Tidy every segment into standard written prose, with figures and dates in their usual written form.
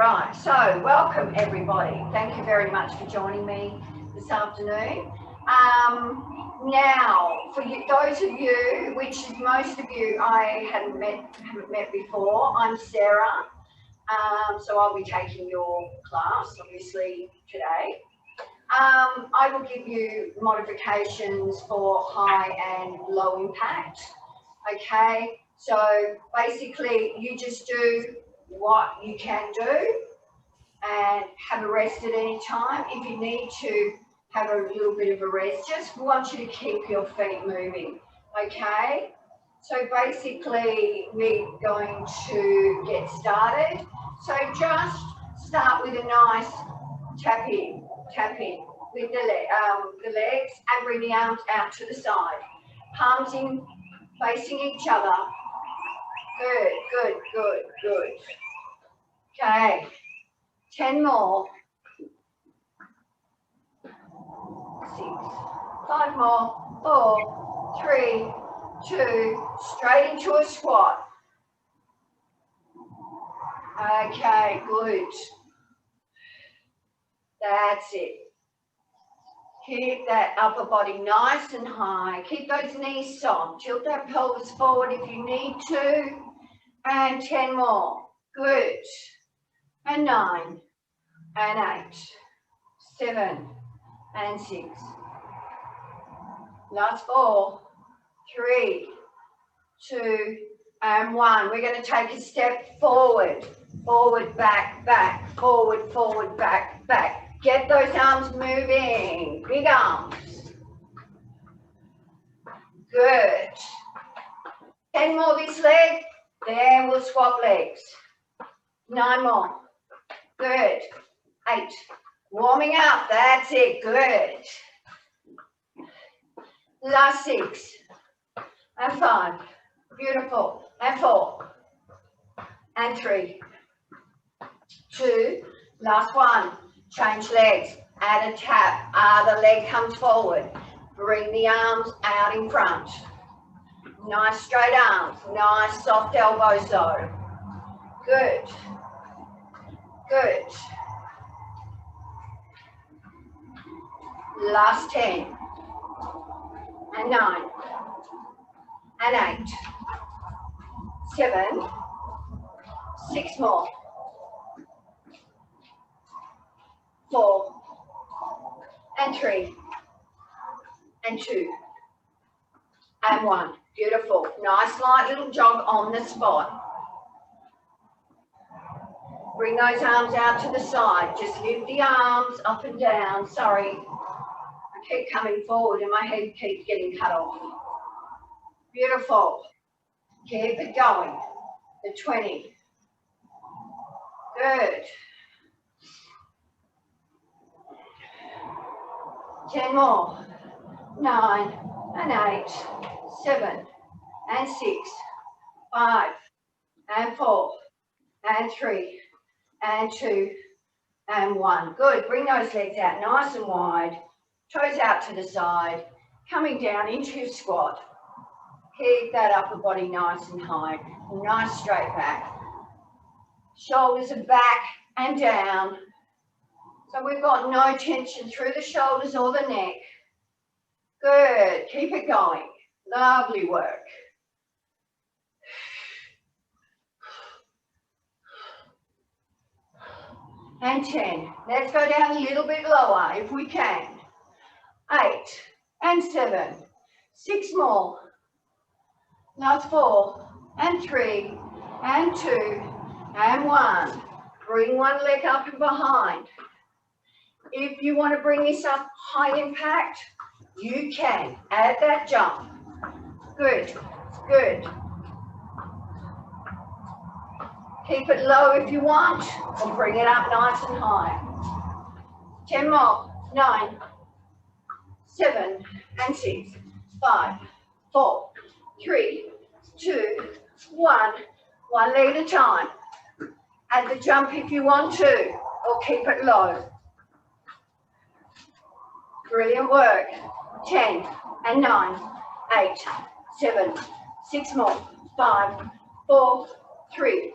Right, so welcome everybody. Thank you very much for joining me this afternoon. Now, for you, those of you, which is most of you I haven't met before, I'm Sarah. So I'll be taking your class, obviously, today. I will give you modifications for high and low impact. Okay, so basically you just do what you can do and have a rest at any time. If you need to have a little bit of a rest, just want you to keep your feet moving. Okay, so basically we're going to get started. So just start with a nice tapping with the legs and bring the arms out to the side. Palms in, facing each other. Good, good, good, good. Okay, 10 more. 6, 5 more. 4, 3, 2, straight into a squat. Okay, good. That's it. Keep that upper body nice and high. Keep those knees soft. Tilt that pelvis forward if you need to. And 10 more. Good. And 9. And 8. 7. And 6. Last 4. 3. 2. And 1. We're going to take a step forward. Forward, back, back. Forward, forward, back, back. Get those arms moving. Big arms. Good. 10 more this leg. Then we'll swap legs. 9 more. Good. 8. Warming up. That's it. Good. Last 6. And 5. Beautiful. And 4. And 3. 2. Last 1. Change legs. Add a tap. The leg comes forward. Bring the arms out in front. Nice straight arms. Nice soft elbows though. Good. Good. Last 10. And 9. And 8. 7. 6 more. 4. And 3. And 2. And 1. Beautiful. Nice light little jog on the spot. Bring those arms out to the side. Just lift the arms up and down. Sorry, I keep coming forward and my head keeps getting cut off. Beautiful. Keep it going. The 20. Good. 10 more. 9 and 8. 7 and 6. 5 and 4 and 3 and 2 and 1. Good. Bring those legs out nice and wide. Toes out to the side. Coming down into your squat. Keep that upper body nice and high. Nice straight back. Shoulders are back and down. So we've got no tension through the shoulders or the neck. Good. Keep it going. Lovely work. And 10. Let's go down a little bit lower if we can. 8 and 7. 6 more. Last 4 and 3 and 2 and 1. Bring one leg up and behind. If you want to bring this up high impact, you can. Add that jump. Good, good. Keep it low if you want, or bring it up nice and high. 10 more. 9, 7 and 6. 5, 4, 3, 2, 1. One leg at a time. Add the jump if you want to, or keep it low. Brilliant work. 10 and 9, 8, 7, 6 more. 5, 4, 3,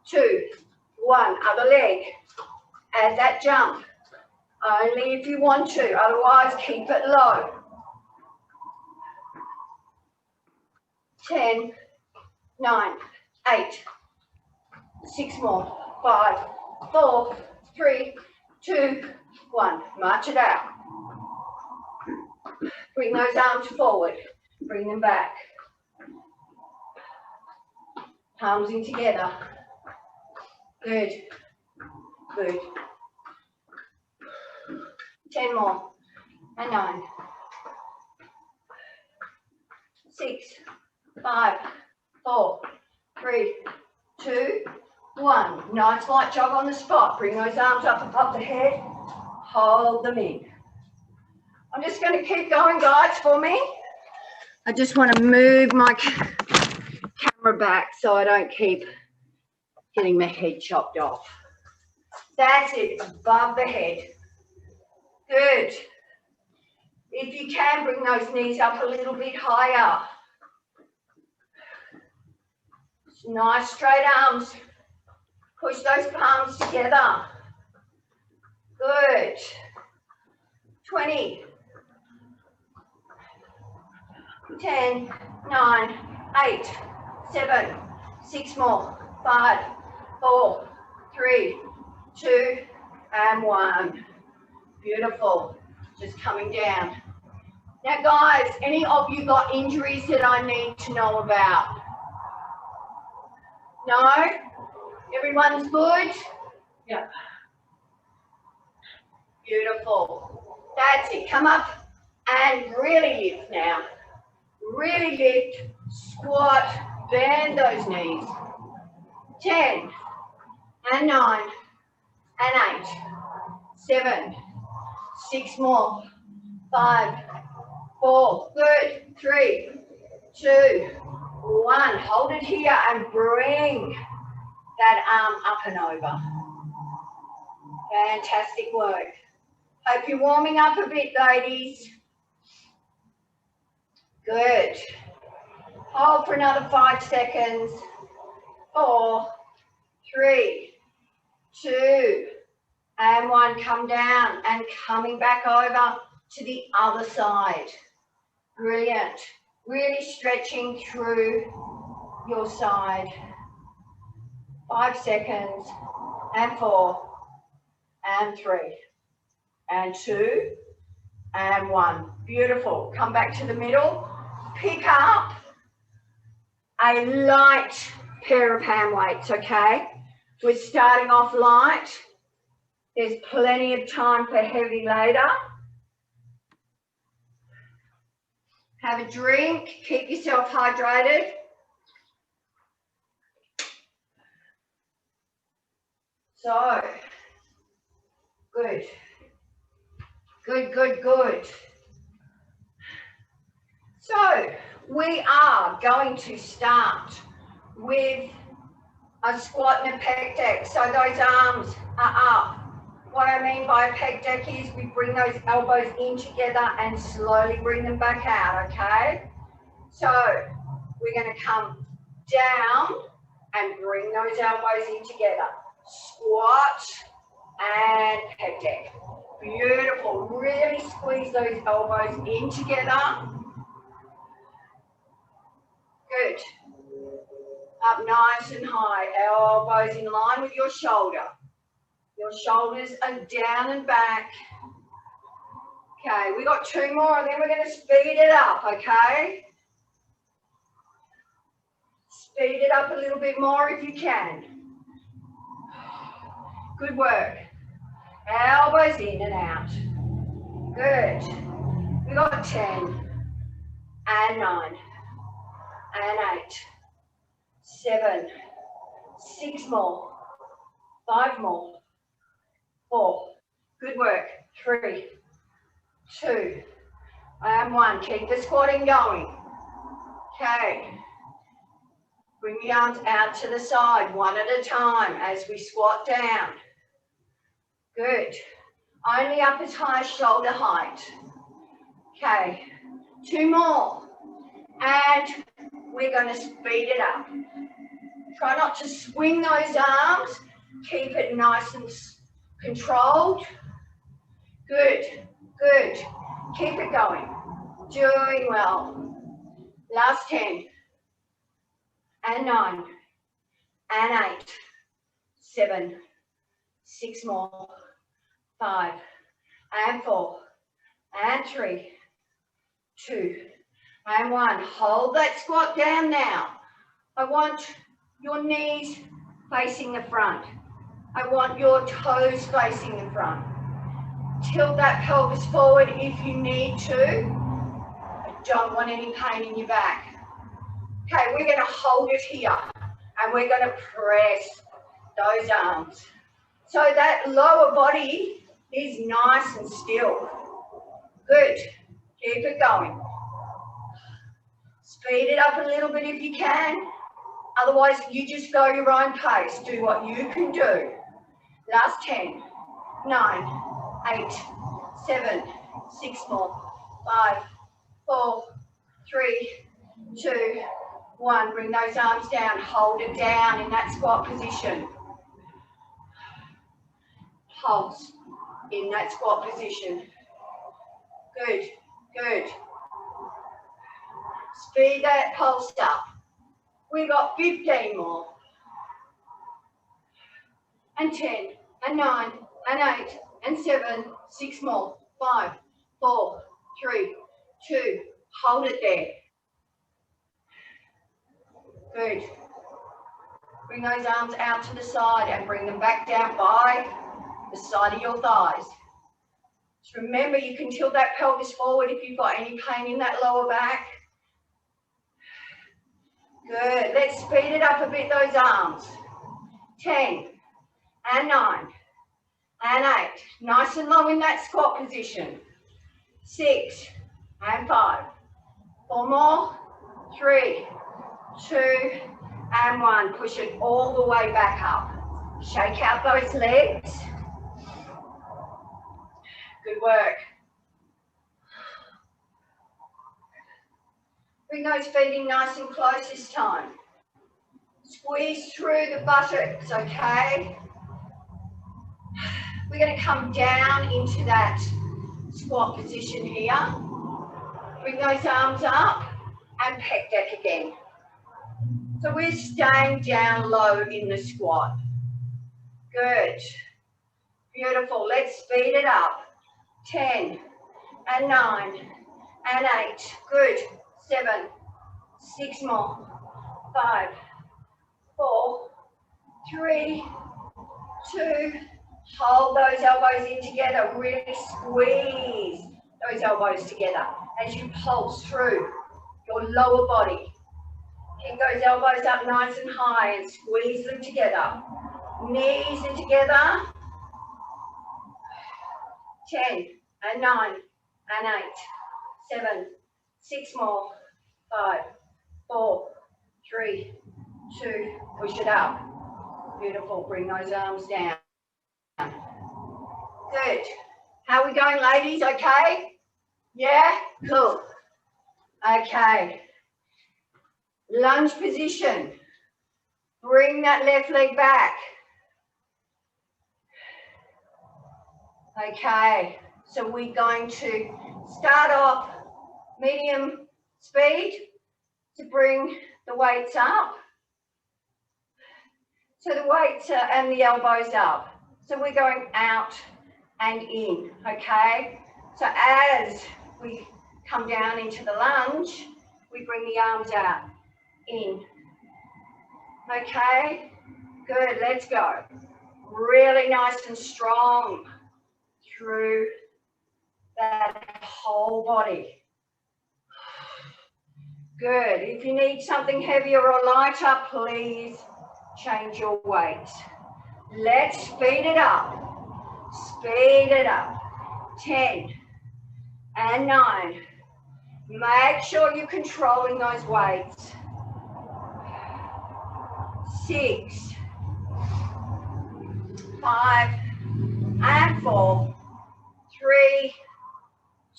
2, 1, other leg. Add that jump. Only if you want to, otherwise keep it low. 10, 9, 8, 6 more, 5, 4, 3, 2, 1. March it out. Bring those arms forward. Bring them back. Palms in together. Good. Good. 10 more. And 9. 6, 5, 4, 3, 2, 1. Nice light jog on the spot. Bring those arms up above the head. Hold them in. I'm just going to keep going, guys, for me. I just want to move my camera back so I don't keep getting my head chopped off. That's it, above the head. Good. If you can, bring those knees up a little bit higher. Nice straight arms. Push those palms together. Good. 20. 10, 9, 8, 7, 6 more. 5, 4, 3, 2, and 1. Beautiful. Just coming down. Now, guys, any of you got injuries that I need to know about? No? Everyone's good? Yeah. Beautiful. That's it. Come up and really lift now. Really lift, squat, bend those knees. 10, and 9, and 8, 7, 6 more. 5, 4, good. 3, 2, 1. Hold it here and bring that arm up and over. Fantastic work. Hope you're warming up a bit, ladies. Good. Hold for another 5 seconds. 4, 3, 2, and 1. Come down and coming back over to the other side. Brilliant. Really stretching through your side. 5 seconds, and 4, and 3, and 2, and 1. Beautiful. Come back to the middle. Pick up a light pair of hand weights, okay? We're starting off light. There's plenty of time for heavy later. Have a drink. Keep yourself hydrated. So, good. Good, good, good. So, we are going to start with a squat and a pec deck. So those arms are up. What I mean by a pec deck is we bring those elbows in together and slowly bring them back out, okay? So we're going to come down and bring those elbows in together. Squat and pec deck. Beautiful. Really squeeze those elbows in together. Good. Up nice and high. Elbows in line with your shoulder. Your shoulders are down and back. Okay, we got 2 more and then we're going to speed it up, okay? Speed it up a little bit more if you can. Good work. Elbows in and out. Good. We got 10 and 9 and 8, 7, 6 more, 5 more, 4. Good work. 3, 2, and 1. Keep the squatting going. Okay. Bring the arms out to the side, one at a time as we squat down. Good. Only up as high as shoulder height. Okay. 2 more. And we're going to speed it up. Try not to swing those arms Keep it nice and controlled. Good, good. Keep it going. Doing well. Last 10. And 9. And 8. 7. 6 more. 5. And 4. And 3. 2. And 1. Hold that squat down now. I want your knees facing the front. I want your toes facing the front. Tilt that pelvis forward if you need to. I don't want any pain in your back. Okay, we're going to hold it here and we're going to press those arms. So that lower body is nice and still. Good. Keep it going. Speed it up a little bit if you can. Otherwise, you just go your own pace. Do what you can do. Last 10, 9, 8, 7, 6 more, 5, 4, 3, 2, 1. Bring those arms down. Hold it down in that squat position. Pulse in that squat position. Good, good. Speed that pulse up. We got 15 more. And 10, and 9, and 8, and 7, 6 more. 5, 4, 3, 2. Hold it there. Good. Bring those arms out to the side and bring them back down by the side of your thighs. Just remember, you can tilt that pelvis forward if you've got any pain in that lower back. Good. Let's speed it up a bit, those arms. 10, and 9, and 8. Nice and low in that squat position. 6, and 5. 4 more. 3, 2, and 1. Push it all the way back up. Shake out those legs. Good work. Bring those feet in nice and close this time. Squeeze through the buttocks, okay? We're going to come down into that squat position here. Bring those arms up and pec deck again. So we're staying down low in the squat. Good. Beautiful. Let's speed it up. 10, and 9, and 8. Good. 7, 6 more. 5, 4, 3, 2. Hold those elbows in together. Really squeeze those elbows together as you pulse through your lower body. Keep those elbows up nice and high and squeeze them together. Knees are together. 10, and 9, and 8, 7, 6 more. 5, 4, 3, 2. Push it up. Beautiful. Bring those arms down. Good. How are we going, ladies? Okay? Yeah? Cool. Okay. Lunge position. Bring that left leg back. Okay. So we're going to start off medium speed to bring the weights up. So the weights and the elbows up. So we're going out and in, okay? So as we come down into the lunge, we bring the arms out, in. Okay? Good, let's go. Really nice and strong through that whole body. Good. If you need something heavier or lighter, please change your weight. Let's speed it up. Speed it up. 10 and 9. Make sure you're controlling those weights. 6, 5 and 4, 3,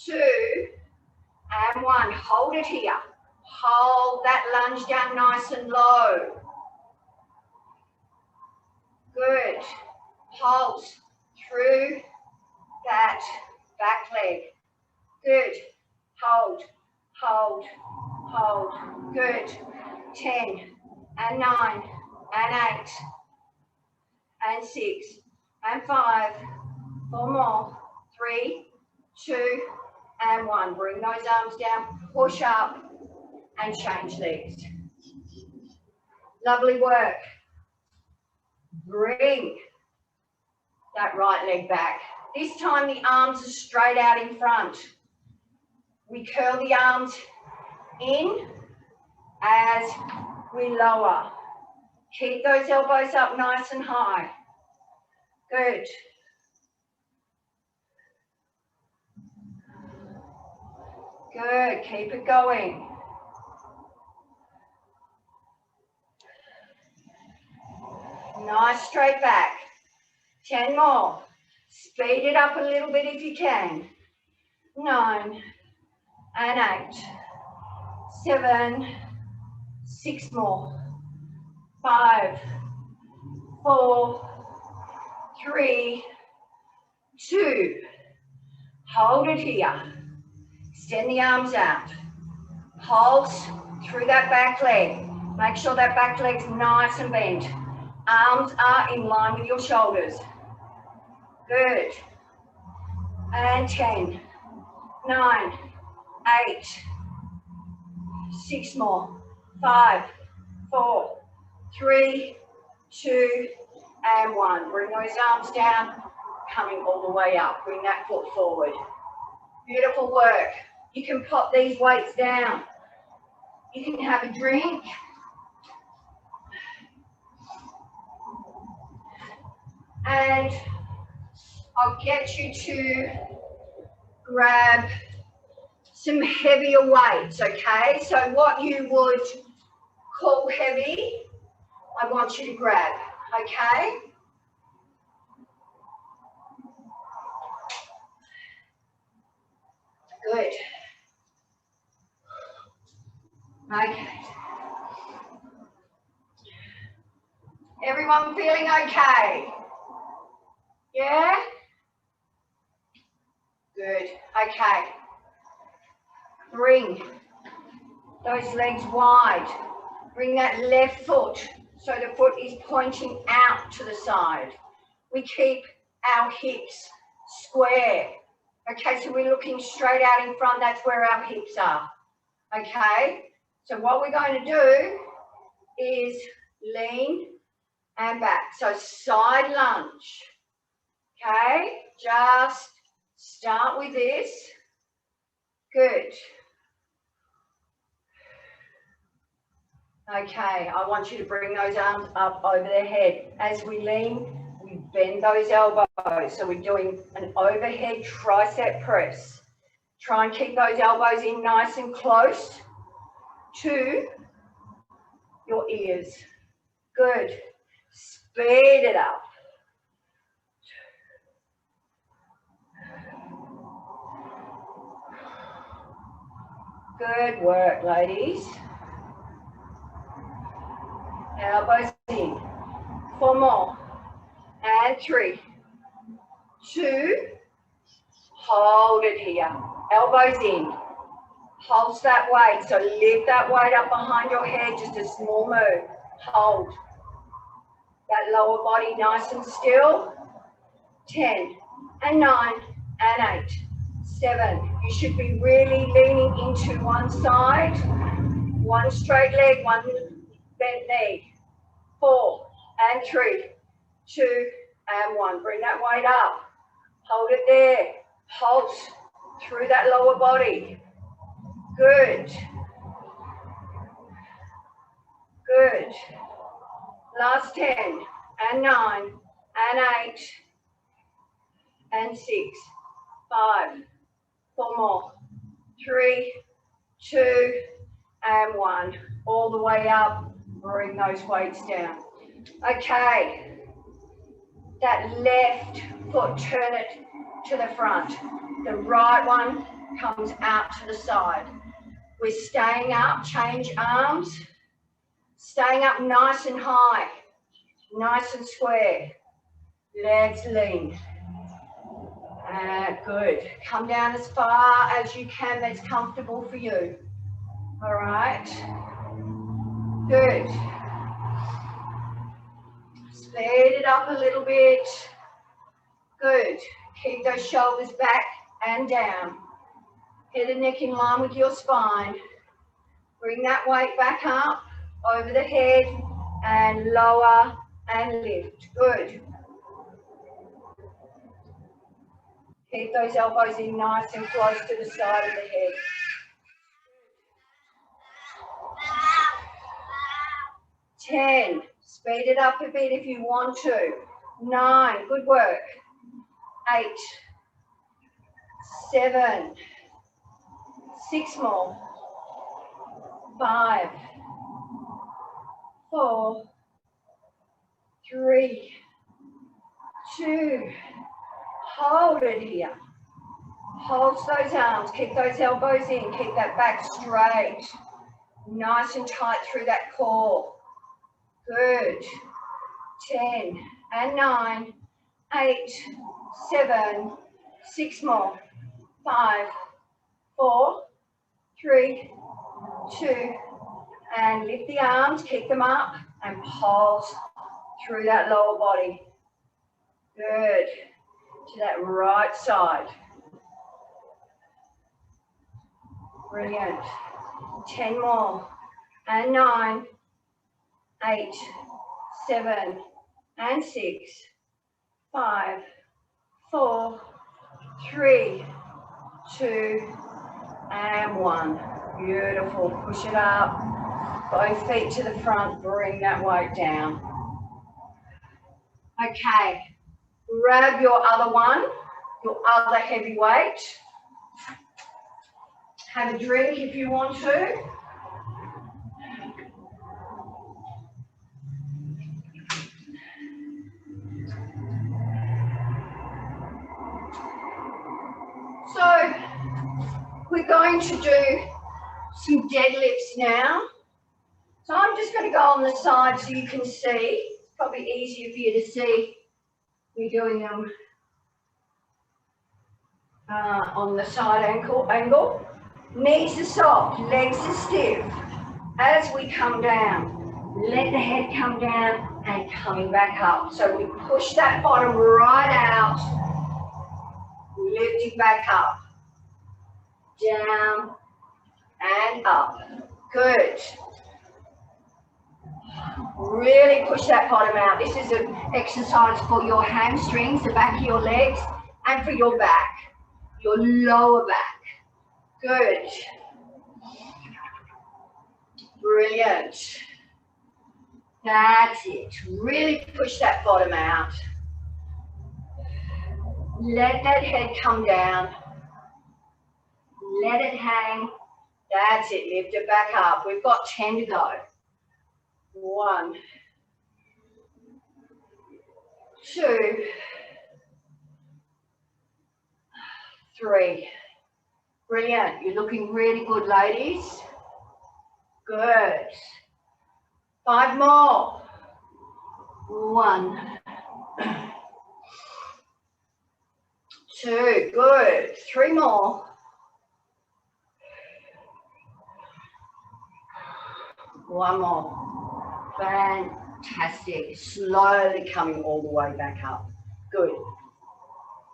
2 and 1. Hold it here. Hold that lunge down nice and low. Good. Good. Pulse through that back leg. Good. Hold, hold, hold. Good. 10 and 9 and 8 and 6 and 5. 4 more. 3, 2 and 1. Bring those arms down. Push up and change legs. Lovely work. Bring that right leg back. This time the arms are straight out in front. We curl the arms in as we lower. Keep those elbows up nice and high. Good. Good. Keep it going. Nice straight back. 10 more. Speed it up a little bit if you can. 9 and 8. 7. 6 more. 5. 4. 3. 2. Hold it here. Extend the arms out. Pulse through that back leg. Make sure that back leg's nice and bent. Arms are in line with your shoulders. Good. And 10, 9, 8, 6 more. 5, 4, 3, 2, and 1. Bring those arms down, coming all the way up. Bring that foot forward. Beautiful work. You can pop these weights down. You can have a drink. And I'll get you to grab some heavier weights, okay? So what you would call heavy, I want you to grab, okay? Good. Okay. Everyone feeling okay? Yeah? Good. Okay. Bring those legs wide. Bring that left foot so the foot is pointing out to the side. We keep our hips square. Okay, so we're looking straight out in front. That's where our hips are. Okay, so what we're going to do is lean and back. So side lunge. Okay, just start with this. Good. Okay, I want you to bring those arms up over the head. As we lean, we bend those elbows. So we're doing an overhead tricep press. Try and keep those elbows in nice and close to your ears. Good. Speed it up. Good work, ladies. Elbows in. 4 more. And 3, 2. Hold it here. Elbows in. Pulse that weight. So lift that weight up behind your head. Just a small move. Hold. That lower body nice and still. 10 and 9 and 8. 7. You should be really leaning into one side. One straight leg, one bent knee. 4 and 3, 2 and 1. Bring that weight up. Hold it there. Pulse through that lower body. Good. Good. Last 10 and 9 and 8 and 6, 5, 4 more. 3, 2 and 1. All the way up. Bring those weights down. Okay. That left foot, turn it to the front. The right one comes out to the side. We're staying up, change arms. Staying up nice and high, nice and square. Legs lean. Good. Come down as far as you can that's comfortable for you. All right. Good. Speed it up a little bit. Good. Keep those shoulders back and down. Head and neck in line with your spine. Bring that weight back up over the head and lower and lift. Good. Keep those elbows in nice and close to the side of the head. 10. Speed it up a bit if you want to. 9. Good work. 8. 7. 6 more. 5. 4. 3. 2. Hold it here. Hold those arms. Keep those elbows in. Keep that back straight. Nice and tight through that core. Good. 10 and 9, 8, 7, 6 more. 5, 4, 3, 2, and lift the arms. Keep them up and pulse through that lower body. Good. To that right side. Brilliant. 10 more. And 9, 8, 7, and 6, 5, 4, 3, 2, and 1. Beautiful. Push it up. Both feet to the front. Bring that weight down. Okay. Grab your other one, your other heavy weight. Have a drink if you want to. So we're going to do some deadlifts now. So I'm just going to go on the side so you can see. It's probably easier for you to see me doing them on the side angle. Knees are soft, legs are stiff. As we come down, let the head come down and coming back up. So we push that bottom right out, lifting back up, down and up. Good. Really push that bottom out. This is an exercise for your hamstrings, the back of your legs, and for your back, your lower back. Good. Brilliant. That's it. Really push that bottom out. Let that head come down. Let it hang. That's it. Lift it back up. We've got 10 to go. 1, 2, 3. Brilliant. You're looking really good, ladies. Good. 5 more. 1, 2. Good. 3 more. 1 more. Fantastic. Slowly coming all the way back up. Good.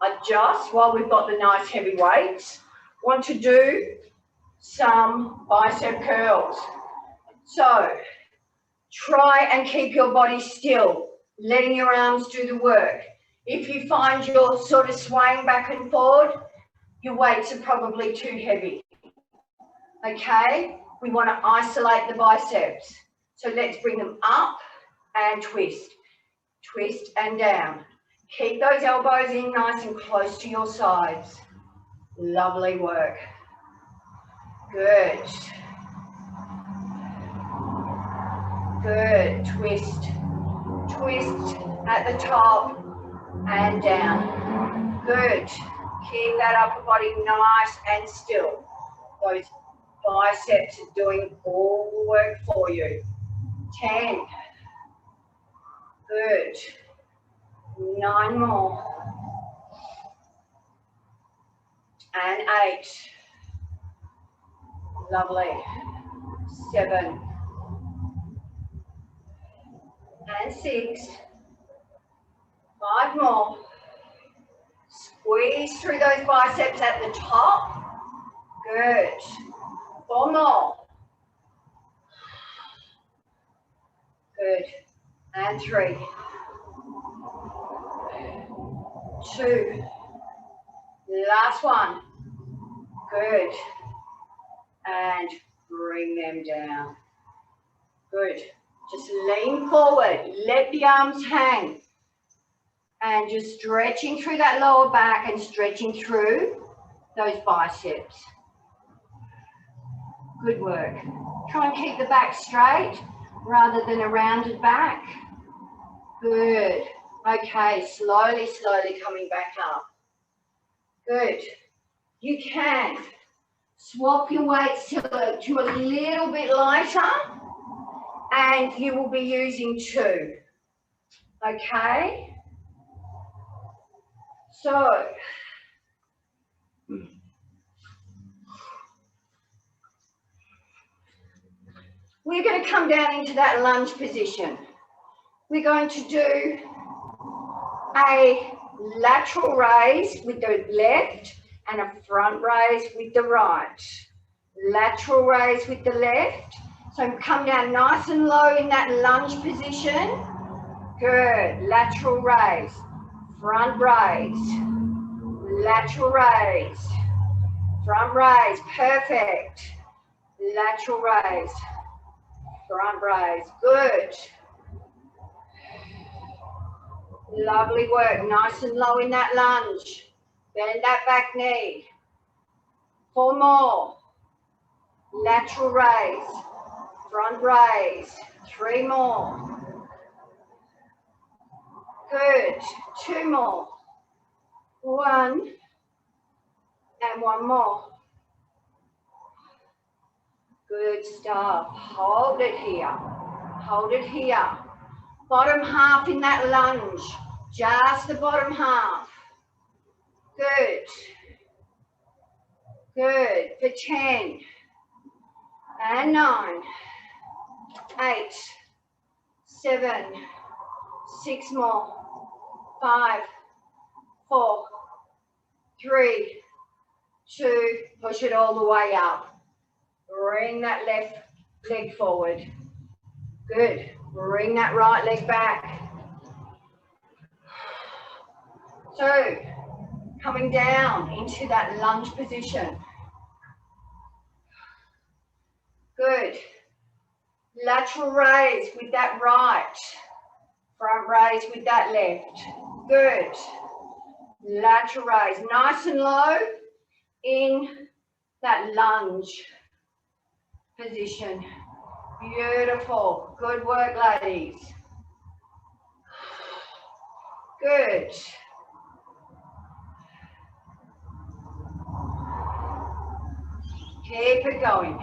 Adjust while we've got the nice heavy weights. Want to do some bicep curls. So try and keep your body still, letting your arms do the work. If you find you're sort of swaying back and forward, your weights are probably too heavy. Okay? We want to isolate the biceps. So let's bring them up and twist. Twist and down. Keep those elbows in nice and close to your sides. Lovely work. Good. Good. Twist. Twist at the top and down. Good. Keep that upper body nice and still. Those biceps are doing all the work for you. 10. Good. 9 more. And 8. Lovely. 7. And 6. 5 more. Squeeze through those biceps at the top. Good. 4 more. Good. And 3. 2. Last one. Good. And bring them down. Good. Just lean forward. Let the arms hang. And just stretching through that lower back and stretching through those biceps. Good work. Try and keep the back straight rather than a rounded back. Good. Okay, slowly, slowly coming back up. Good. You can swap your weights to a little bit lighter and you will be using 2. Okay? So, we're going to come down into that lunge position. We're going to do a lateral raise with the left and a front raise with the right. Lateral raise with the left. So come down nice and low in that lunge position. Good. Lateral raise. Front raise. Lateral raise. Front raise. Perfect. Lateral raise. Front raise. Good. Lovely work. Nice and low in that lunge. Bend that back knee. 4 more. Lateral raise. Front raise. 3 more. Good. 2 more. 1. And 1 more. Good stuff. Hold it here. Hold it here. Bottom half in that lunge. Just the bottom half. Good. Good. For 10. And 9. 8. 7. 6 more. 5. 4. 3. 2. Push it all the way up. Bring that left leg forward. Good. Bring that right leg back. So, coming down into that lunge position. Good. Lateral raise with that right. Front raise with that left. Good. Lateral raise. Nice and low in that lunge position. Beautiful. Good work, ladies. Good. Keep it going.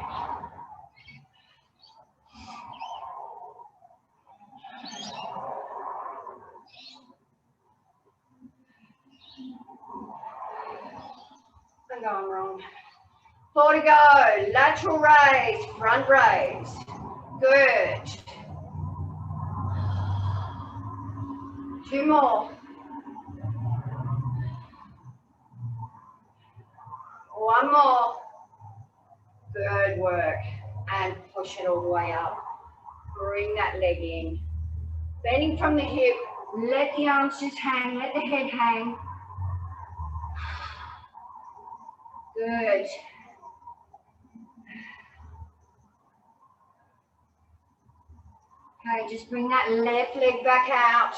I'm going wrong. 4 to go. Lateral raise, front raise. Good. 2 more. 1 more. Good work. And push it all the way up. Bring that leg in. Bending from the hip. Let the arms just hang. Let the head hang. Good. Okay, just bring that left leg back out.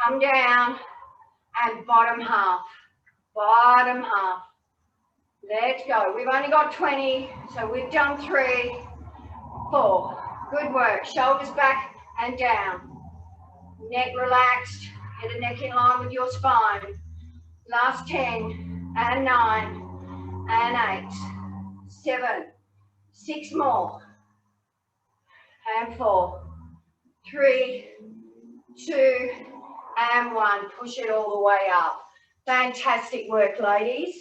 Come down and bottom half. Bottom half. Let's go. We've only got 20, so we've done 3, 4. Good work. Shoulders back and down. Neck relaxed. Get the neck in line with your spine. Last 10 and 9 and 8, 7, 6 more. And 4, 3, 2, and 1. Push it all the way up. Fantastic work, ladies.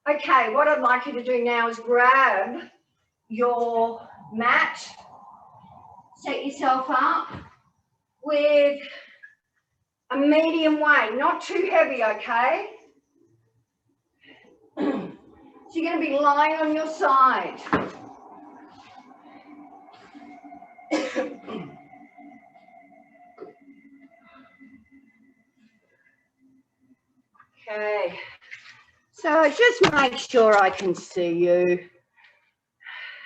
Okay, what I'd like you to do now is grab your mat, set yourself up with a medium weight, not too heavy, okay? So you're going to be lying on your side. Okay, so just make sure I can see you.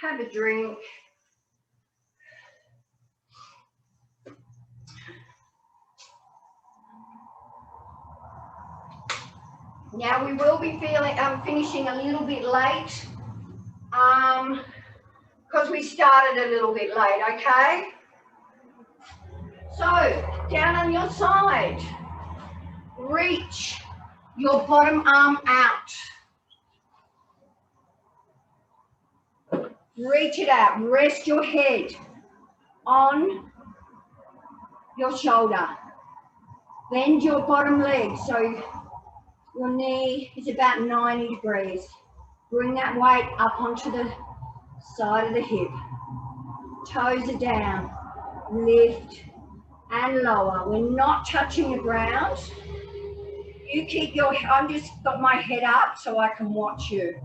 Have a drink. Now we will be finishing a little bit late because we started a little bit late, okay? So, down on your side, reach your bottom arm out. Reach it out, rest your head on your shoulder. Bend your bottom leg so your knee is about 90 degrees. Bring that weight up onto the side of the hip. Toes are down. Lift and lower. We're not touching the ground. You keep your, I've just got my head up so I can watch you.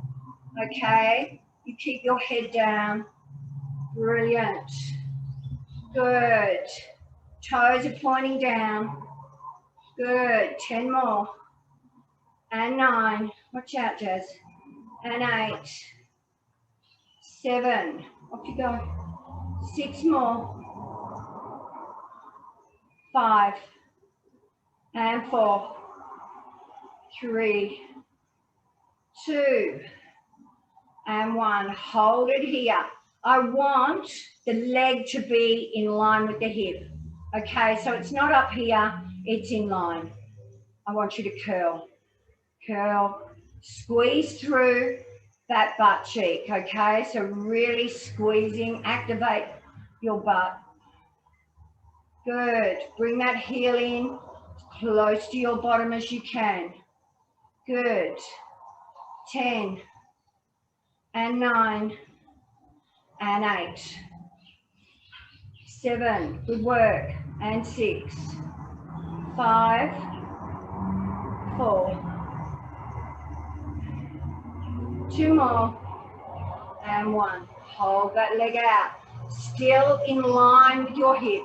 Okay? You keep your head down. Brilliant. Good. Toes are pointing down. Good. 10 more. And 9. Watch out, Jazz. And 8. 7. Off you go. 6 more. 5. And 4. 3. 2. And 1. Hold it here. I want the leg to be in line with the hip. Okay, so it's not up here, it's in line. I want you to curl. Curl. Squeeze through that butt cheek, okay? So really squeezing, activate your butt. Good. Bring that heel in close to your bottom as you can. Good. 10 and 9 and 8. 7. Good work. And 6. 5. 4. 2 more. And 1. Hold that leg out. Still in line with your hip.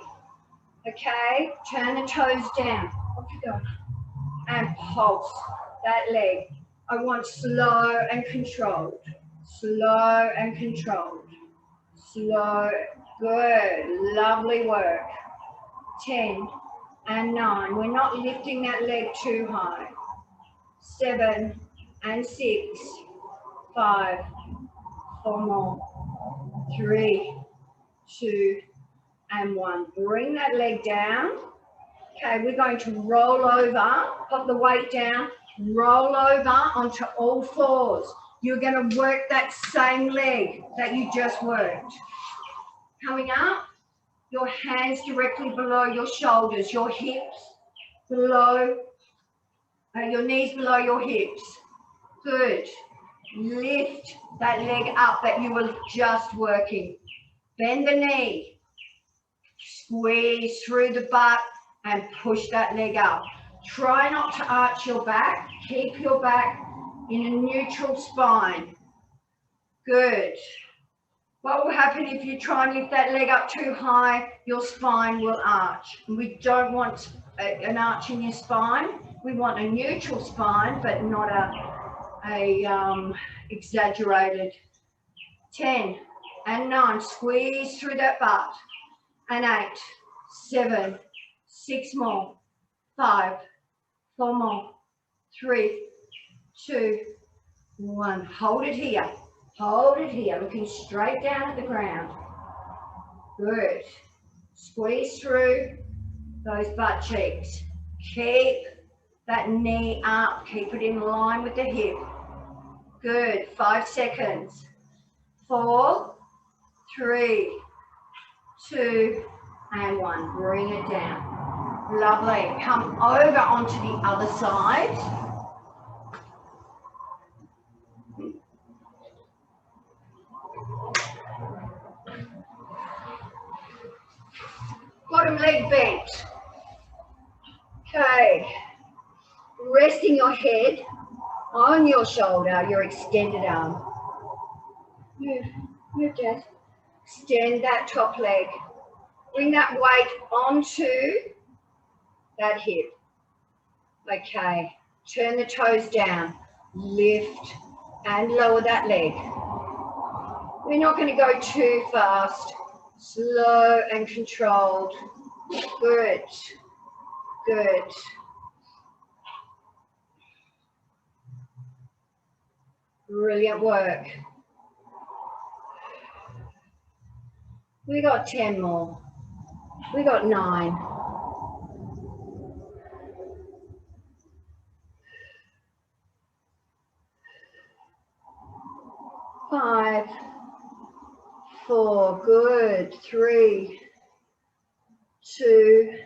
Okay? Turn the toes down. Off you go. And pulse that leg. I want slow and controlled. Slow and controlled. Slow. Good. Lovely work. 10 and 9. We're not lifting that leg too high. 7 and 6. 5. 4 more. 3, 2, and 1. Bring that leg down. Okay, we're going to roll over, put the weight down, roll over onto all fours. You're going to work that same leg that you just worked. Coming up, your hands directly below your shoulders, your hips below, your knees below your hips. Good. Lift that leg up that you were just working. Bend the knee. Squeeze through the butt and push that leg up. Try not to arch your back. Keep your back in a neutral spine. Good. What will happen if you try and lift that leg up too high? Your spine will arch. We don't want an arch in your spine. We want a neutral spine, but not a exaggerated. 10 and 9. Squeeze through that butt. And 8, 7, 6 more. 5, 4 more. 3, 2, 1. Hold it here. Hold it here, looking straight down at the ground. Good. Squeeze through those butt cheeks. Keep that knee up. Keep it in line with the hip. Good. 5 seconds. 4, 3, 2, and 1. Bring it down. Lovely. Come over onto the other side. Bottom leg bent. Okay. Resting your head on your shoulder, your extended arm. Move, Jazz. Extend that top leg. Bring that weight onto that hip. Okay. Turn the toes down. Lift and lower that leg. We're not going to go too fast. Slow and controlled. Good. Good. Brilliant work. We got 10 more. We got 9. 5, 4, good. 3, 2,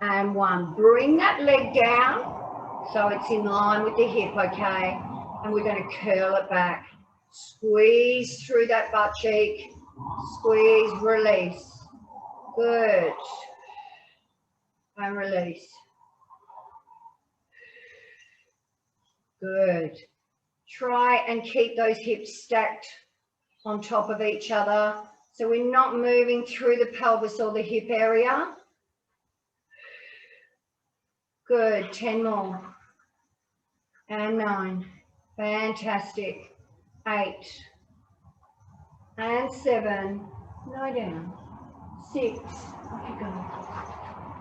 and 1. Bring that leg down so it's in line with the hip, okay? And we're going to curl it back. Squeeze through that butt cheek. Squeeze, release. Good. And release. Good. Try and keep those hips stacked on top of each other. So we're not moving through the pelvis or the hip area. Good. 10 more. And 9. Fantastic. 8. And 7. Lie down. 6. Off you go.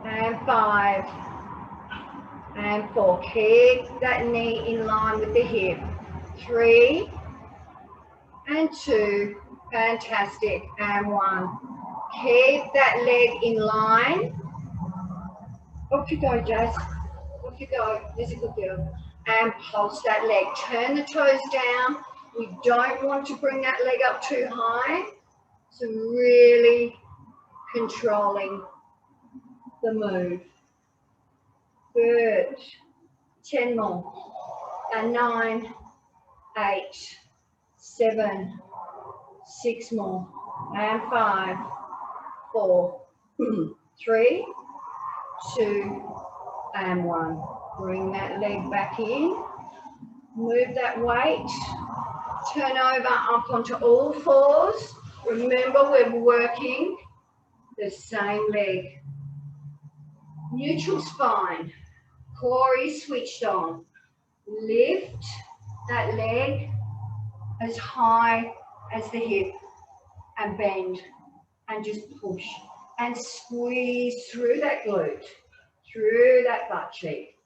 And 5. And 4. Keep that knee in line with the hip. 3. And 2. Fantastic. And 1. Keep that leg in line. Off you go, Jazz. Off you go. There's a good girl. And pulse that leg. Turn the toes down. We don't want to bring that leg up too high. So really controlling the move. Good. 10 more. And 9, 8, 7, 6 more. And 5, 4, 3, 2, and 1. Bring that leg back in. Move that weight. Turn over up onto all fours. Remember, we're working the same leg. Neutral spine. Core is switched on. Lift that leg as high as the hip and bend and just push and squeeze through that glute, through that butt cheek.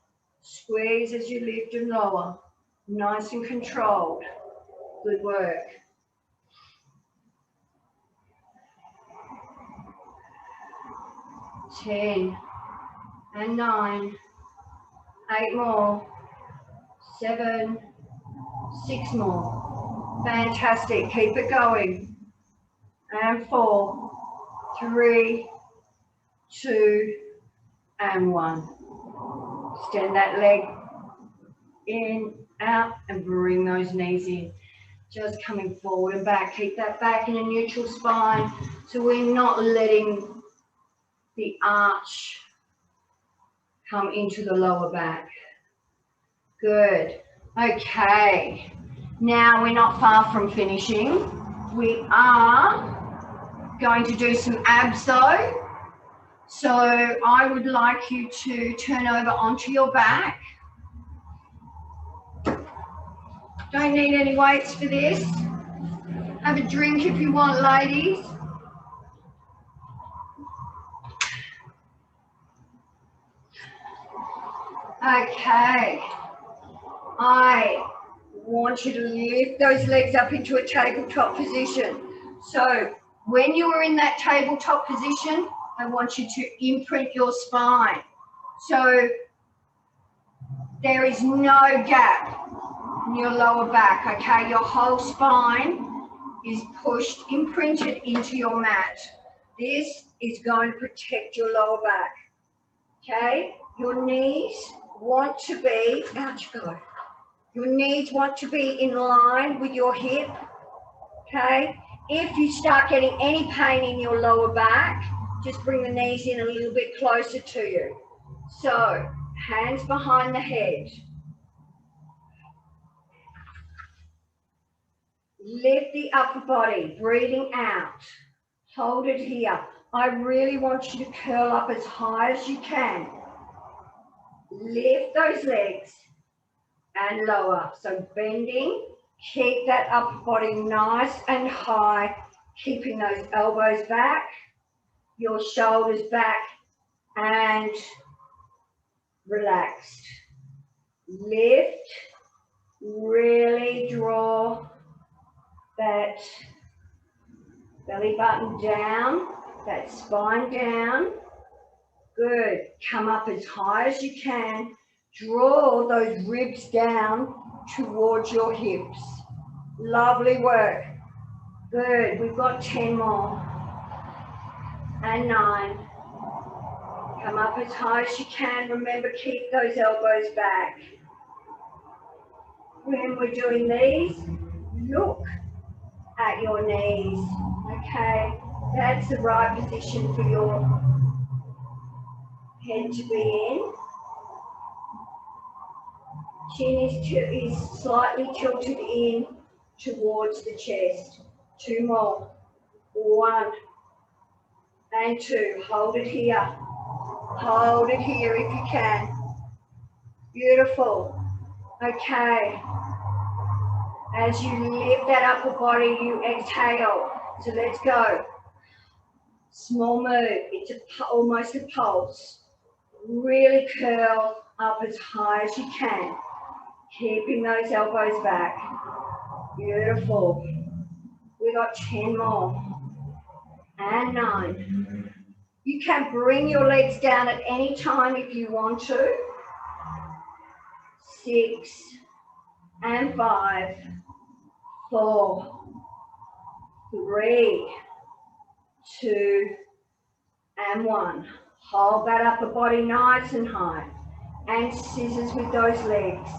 Squeeze as you lift and lower. Nice and controlled. Good work. Ten and 9, 8 more, 7, 6 more. Fantastic. Keep it going. And 4, 3, 2, and 1. Extend that leg in, out, and bring those knees in. Just coming forward and back. Keep that back in a neutral spine so we're not letting the arch come into the lower back. Good. Okay. Now we're not far from finishing. We are going to do some abs though. So I would like you to turn over onto your back. Don't need any weights for this. Have a drink if you want, ladies. Okay. I want you to lift those legs up into a tabletop position. So when you are in that tabletop position, I want you to imprint your spine. So there is no gap in your lower back, okay? Your whole spine is pushed, imprinted into your mat. This is going to protect your lower back. Okay, your knees want to be, out you go. Your knees want to be in line with your hip, okay? If you start getting any pain in your lower back, just bring the knees in a little bit closer to you. So, hands behind the head. Lift the upper body, breathing out. Hold it here. I really want you to curl up as high as you can. Lift those legs and lower. So bending, keep that upper body nice and high, keeping those elbows back, your shoulders back, and relaxed. Lift, really draw that belly button down, that spine down. Good. Come up as high as you can. Draw those ribs down towards your hips. Lovely work. Good. We've got 10 more. And 9. Come up as high as you can. Remember, keep those elbows back. When we're doing these, look at your knees. Okay? That's the right position for your head to be in. Chin is slightly tilted in towards the chest. 2 more. 1 and 2. Hold it here. Hold it here if you can. Beautiful. Okay. As you lift that upper body, you exhale. So let's go. Small move. It's almost a pulse. Really curl up as high as you can. Keeping those elbows back. Beautiful. We got 10 more. And 9. You can bring your legs down at any time if you want to. 6 and 5. 4, 3, 2, and 1. Hold that upper body nice and high. And scissors with those legs.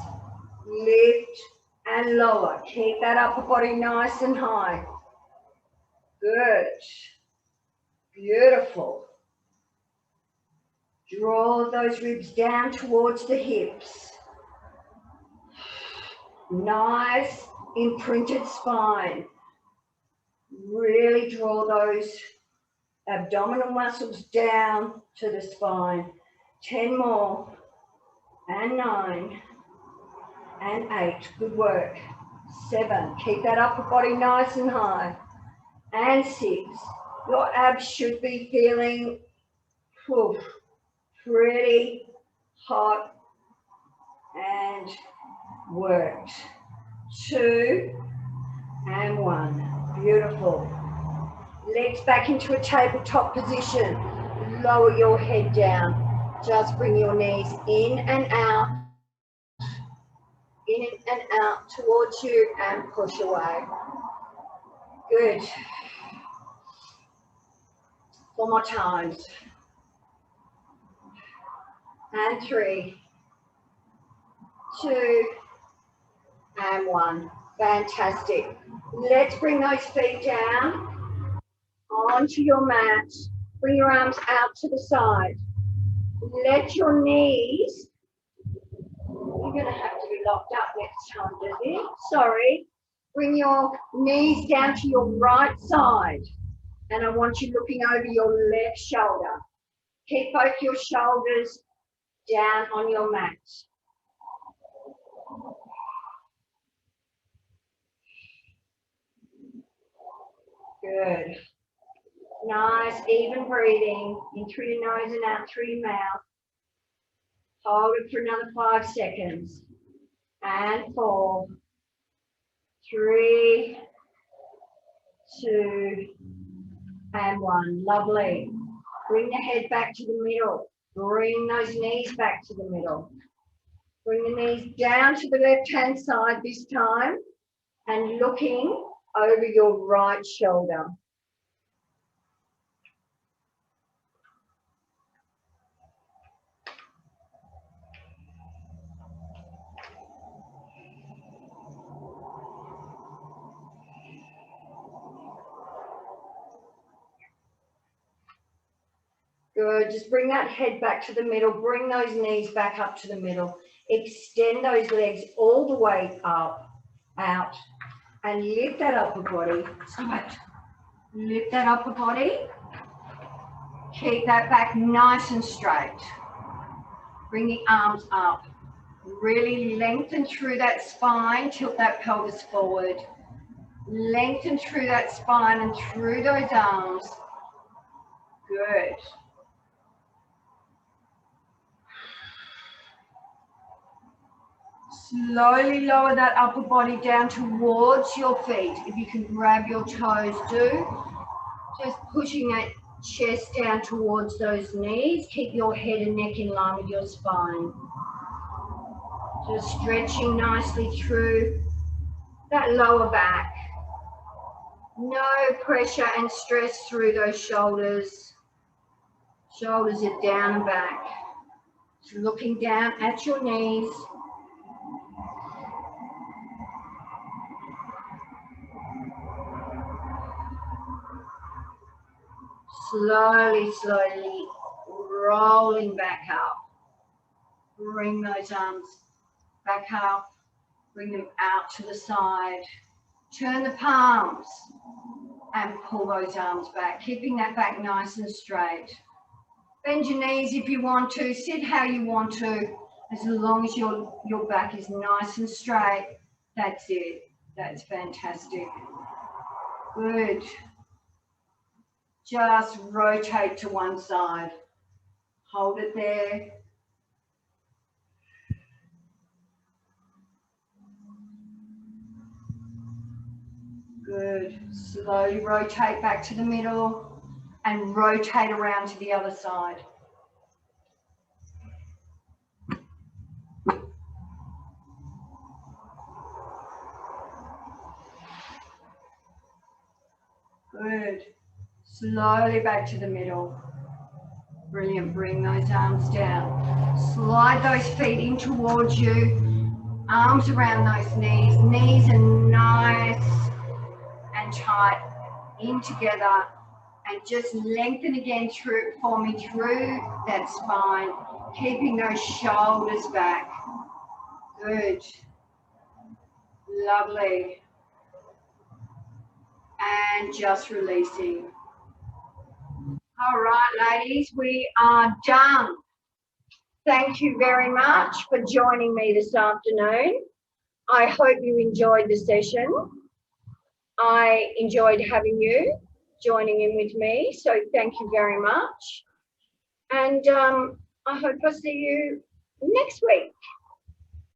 Lift and lower. Keep that upper body nice and high. Good. Beautiful. Draw those ribs down towards the hips. Nice imprinted spine. Really draw those abdominal muscles down to the spine. 10 more. And 9. And 8. Good work. 7. Keep that upper body nice and high. And 6. Your abs should be feeling pretty hot and worked. 2 and 1. Beautiful. Legs back into a tabletop position. Lower your head down. Just bring your knees in and out. In and out towards you and push away. Good. 4 more times. And 3, 2, and 1. Fantastic. Let's bring those feet down onto your mat. Bring your arms out to the side. Let your knees, you're going to have to be locked up next time, Debbie. Sorry. Bring your knees down to your right side. And I want you looking over your left shoulder. Keep both your shoulders down on your mat. Good. Nice, even breathing. In through your nose and out through your mouth. Hold it for another 5 seconds. And 4, 3, 2, and 1. Lovely. Bring the head back to the middle. Bring those knees back to the middle. Bring the knees down to the left-hand side this time and looking over your right shoulder. Good. Just bring that head back to the middle. Bring those knees back up to the middle. Extend those legs all the way up, out, and lift that upper body. Stop it. Lift that upper body. Keep that back nice and straight. Bring the arms up. Really lengthen through that spine. Tilt that pelvis forward. Lengthen through that spine and through those arms. Good. Slowly lower that upper body down towards your feet. If you can grab your toes, do. Just pushing that chest down towards those knees. Keep your head and neck in line with your spine. Just stretching nicely through that lower back. No pressure and stress through those shoulders. Shoulders are down and back. Just looking down at your knees. Slowly, slowly rolling back up. Bring those arms back up. Bring them out to the side. Turn the palms and pull those arms back, keeping that back nice and straight. Bend your knees if you want to. Sit how you want to. As long as your back is nice and straight. That's it. That's fantastic. Good. Just rotate to one side. Hold it there. Good. Slowly rotate back to the middle and rotate around to the other side. Good. Slowly back to the middle. Brilliant. Bring those arms down. Slide those feet in towards you. Arms around those knees. Knees are nice and tight in together. And just lengthen again through for me through that spine. Keeping those shoulders back. Good. Lovely. And just releasing. All right, ladies, we are done. Thank you very much for joining me this afternoon. I hope you enjoyed the session. I enjoyed having you joining in with me, so thank you very much. And I hope I see you next week.